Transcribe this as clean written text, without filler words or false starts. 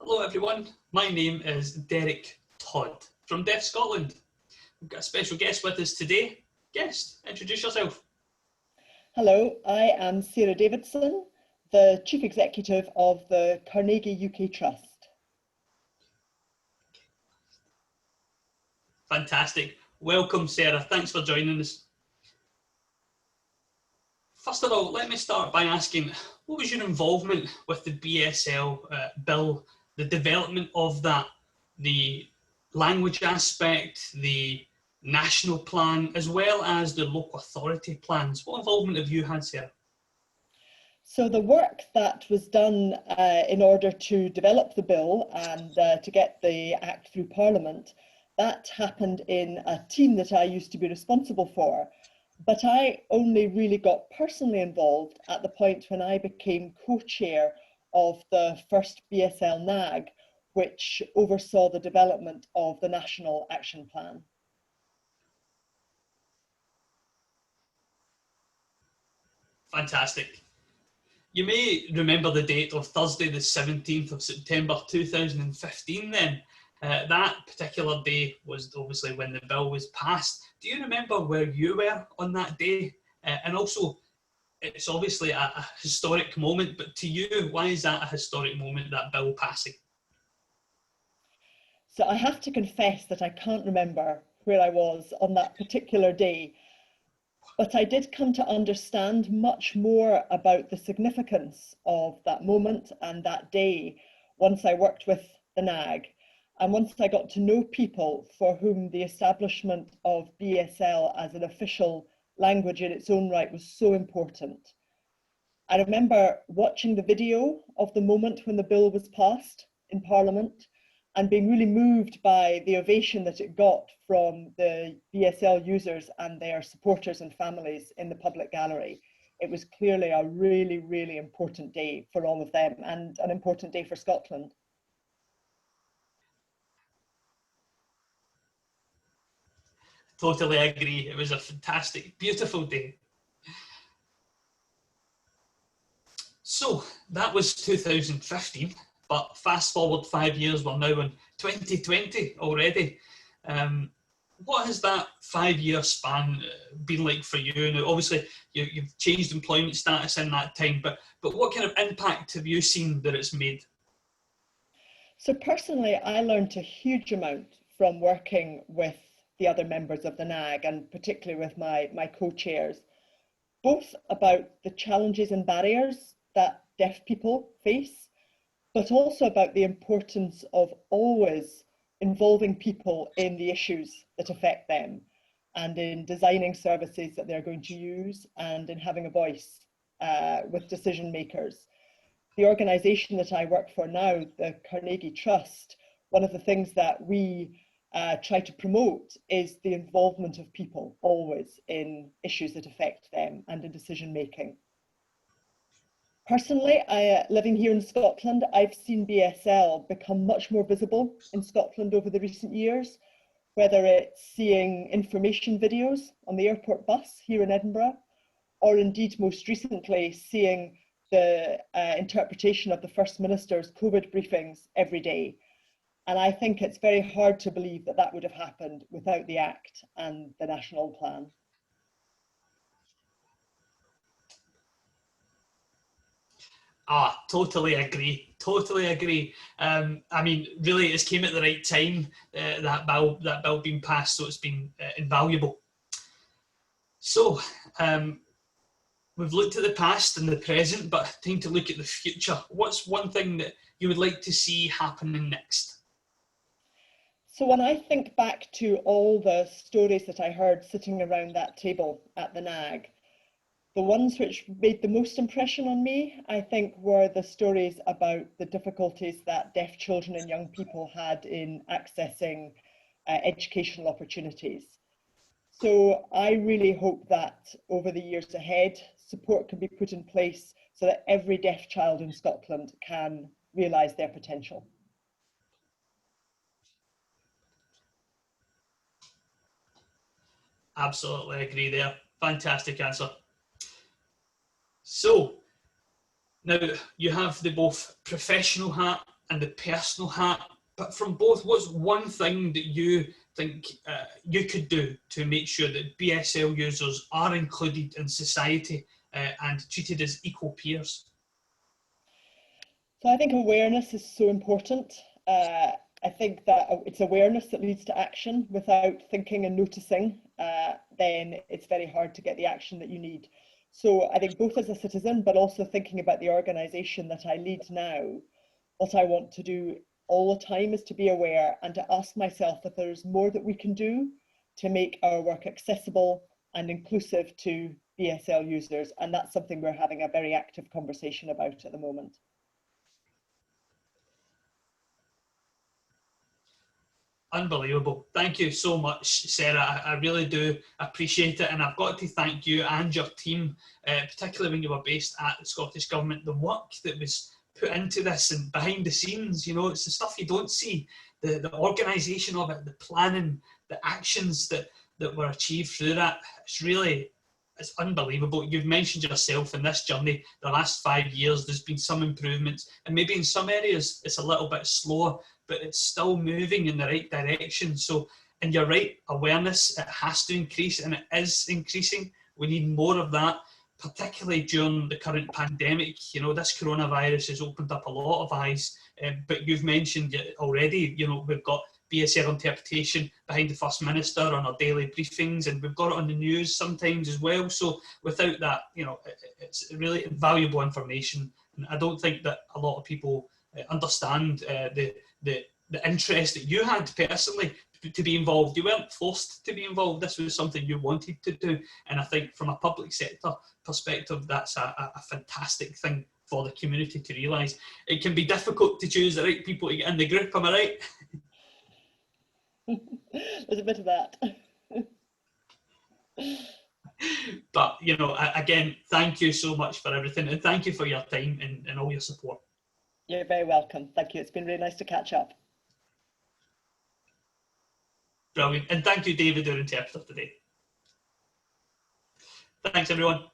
Hello everyone, my name is Derek Todd from Deaf Scotland. We've got a special guest with us today. Guest, introduce yourself. Hello, I am Sarah Davidson, the Chief Executive of the Carnegie UK Trust. Fantastic. Welcome Sarah, thanks for joining us. First of all, let me start by asking, what was your involvement with the BSL bill, the development of that, the language aspect, the national plan, as well as the local authority plans? What involvement have you had, Sarah? So the work that was done in order to develop the bill and to get the Act through Parliament, that happened in a team that I used to be responsible for. But I only really got personally involved at the point when I became co-chair of the first BSL NAG, which oversaw the development of the National Action Plan. Fantastic. You may remember the date of Thursday, the 17th of September 2015 then. That particular day was obviously when the bill was passed. Do you remember where you were on that day? And also, it's obviously a historic moment, but to you, why is that a historic moment, that bill passing? So I have to confess that I can't remember where I was on that particular day, but I did come to understand much more about the significance of that moment and that day once I worked with the NAG. And once I got to know people for whom the establishment of BSL as an official language in its own right was so important. I remember watching the video of the moment when the bill was passed in Parliament and being really moved by the ovation that it got from the BSL users and their supporters and families in the public gallery. It was clearly a really, really important day for all of them and an important day for Scotland. Totally agree. It was a fantastic, beautiful day. So that was 2015, but fast forward 5 years, we're now in 2020 already. What has that 5-year span been like for you? Now, obviously, you've changed employment status in that time, but what kind of impact have you seen that it's made? So personally, I learned a huge amount from working with the other members of the NAG and particularly with my co-chairs, both about the challenges and barriers that deaf people face, but also about the importance of always involving people in the issues that affect them and in designing services that they're going to use and in having a voice with decision makers. The organisation that I work for now, the Carnegie Trust, one of the things that we try to promote is the involvement of people always in issues that affect them and in decision making. Personally, living here in Scotland, I've seen BSL become much more visible in Scotland over the recent years, whether it's seeing information videos on the airport bus here in Edinburgh, or indeed most recently seeing the interpretation of the First Minister's COVID briefings every day. And I think it's very hard to believe that that would have happened without the Act and the National Plan. Totally agree. Totally agree. I mean, really, it's came at the right time, that bill being passed, so it's been invaluable. So, we've looked at the past and the present, but time to look at the future. What's one thing that you would like to see happening next? So when I think back to all the stories that I heard sitting around that table at the NAG, the ones which made the most impression on me, I think, were the stories about the difficulties that deaf children and young people had in accessing educational opportunities. So I really hope that over the years ahead, support can be put in place so that every deaf child in Scotland can realise their potential. Absolutely agree there. Fantastic answer. So, now you have the both professional hat and the personal hat. But from both, what's one thing that you think you could do to make sure that BSL users are included in society and treated as equal peers? So I think awareness is so important. I think that it's awareness that leads to action. Without thinking and noticing, then it's very hard to get the action that you need. So I think both as a citizen, but also thinking about the organisation that I lead now, what I want to do all the time is to be aware and to ask myself if there's more that we can do to make our work accessible and inclusive to BSL users. And that's something we're having a very active conversation about at the moment. Unbelievable. Thank you so much, Sarah. I really do appreciate it. And I've got to thank you and your team, particularly when you were based at the Scottish Government, the work that was put into this and behind the scenes. You know, it's the stuff you don't see, the organisation of it, the planning, the actions that were achieved through that. It's unbelievable. You've mentioned yourself in this journey, the last 5 years, there's been some improvements, and maybe in some areas it's a little bit slower, but it's still moving in the right direction. So, and you're right, awareness, it has to increase, and it is increasing. We need more of that, particularly during the current pandemic. You know, this coronavirus has opened up a lot of eyes, but you've mentioned it already, you know, we've got BSL interpretation behind the First Minister on our daily briefings, and we've got it on the news sometimes as well. So without that, you know, it's really invaluable information. And I don't think that a lot of people understand the interest that you had personally to be involved. You weren't forced to be involved. This was something you wanted to do. And I think from a public sector perspective, that's a fantastic thing for the community to realise. It can be difficult to choose the right people to get in the group, am I right? There's a bit of that. But, you know, again, thank you so much for everything, and thank you for your time and all your support. You're very welcome. Thank you. It's been really nice to catch up. Brilliant. And thank you, David, our interpreter today. Thanks, everyone.